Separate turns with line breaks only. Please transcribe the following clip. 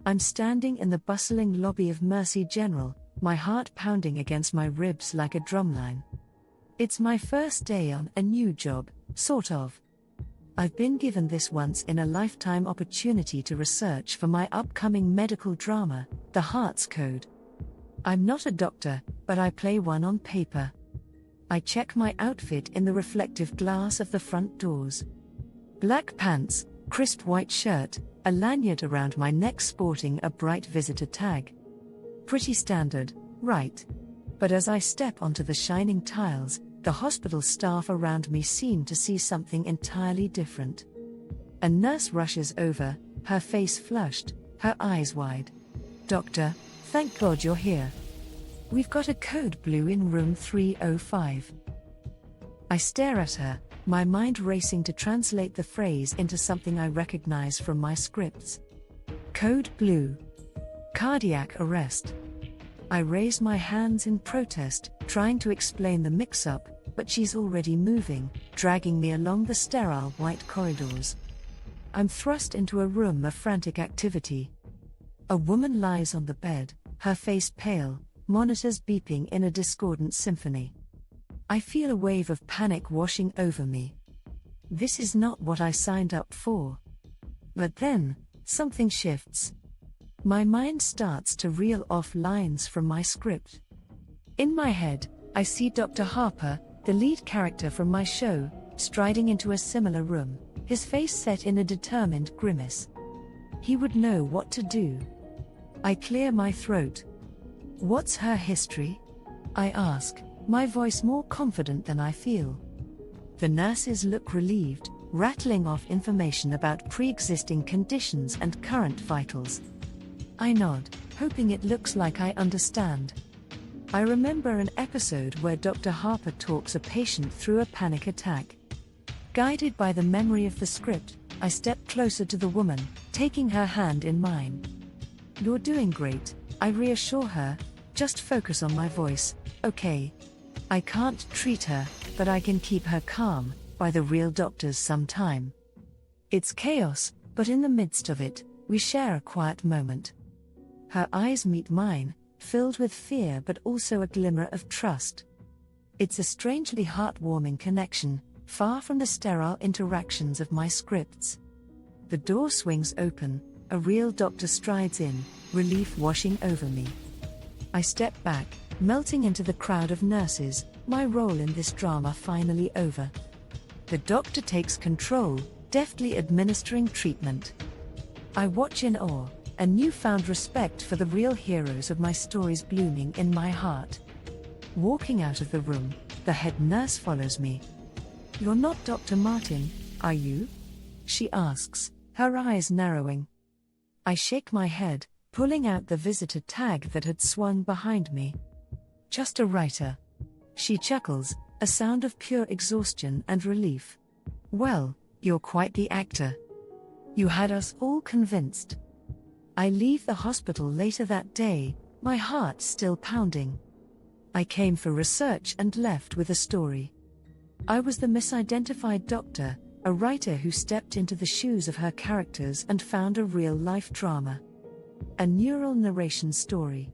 I'm standing in the bustling lobby of Mercy General, my heart pounding against my ribs like a drumline. It's my first day on a new job, sort of. I've been given this once-in-a-lifetime opportunity to research for my upcoming medical drama, The Heart's Code. I'm not a doctor, but I play one on paper. I check my outfit in the reflective glass of the front doors. Black pants, crisp white shirt, a lanyard around my neck sporting a bright visitor tag. Pretty standard, right? But as I step onto the shining tiles, the hospital staff around me seem to see something entirely different. A nurse rushes over, her face flushed, her eyes wide. "Doctor, thank God you're here. We've got a code blue in room 305. I stare at her, my mind racing to translate the phrase into something I recognize from my scripts. Code blue. Cardiac arrest. I raise my hands in protest, trying to explain the mix-up, but she's already moving, dragging me along the sterile white corridors. I'm thrust into a room of frantic activity. A woman lies on the bed, her face pale, monitors beeping in a discordant symphony. I feel a wave of panic washing over me. This is not what I signed up for. But then, something shifts. My mind starts to reel off lines from my script. In my head, I see Dr. Harper, the lead character from my show, striding into a similar room, his face set in a determined grimace. He would know what to do. I clear my throat. "What's her history?" I ask, my voice more confident than I feel. The nurses look relieved, rattling off information about pre-existing conditions and current vitals. I nod, hoping it looks like I understand. I remember an episode where Dr. Harper talks a patient through a panic attack. Guided by the memory of the script, I step closer to the woman, taking her hand in mine. "You're doing great," I reassure her, "just focus on my voice, okay?" I can't treat her, but I can keep her calm, by the real doctors sometime. It's chaos, but in the midst of it, we share a quiet moment. Her eyes meet mine, filled with fear but also a glimmer of trust. It's a strangely heartwarming connection, far from the sterile interactions of my scripts. The door swings open, a real doctor strides in, relief washing over me. I step back, melting into the crowd of nurses, my role in this drama finally over. The doctor takes control, deftly administering treatment. I watch in awe, a newfound respect for the real heroes of my stories blooming in my heart. Walking out of the room, the head nurse follows me. "You're not Dr. Martin, are you?" she asks, her eyes narrowing. I shake my head, pulling out the visitor tag that had swung behind me. "Just a writer." She chuckles, a sound of pure exhaustion and relief. "Well, you're quite the actor. You had us all convinced." I leave the hospital later that day, my heart still pounding. I came for research and left with a story. I was the misidentified doctor, a writer who stepped into the shoes of her characters and found a real-life drama. A neural narration story.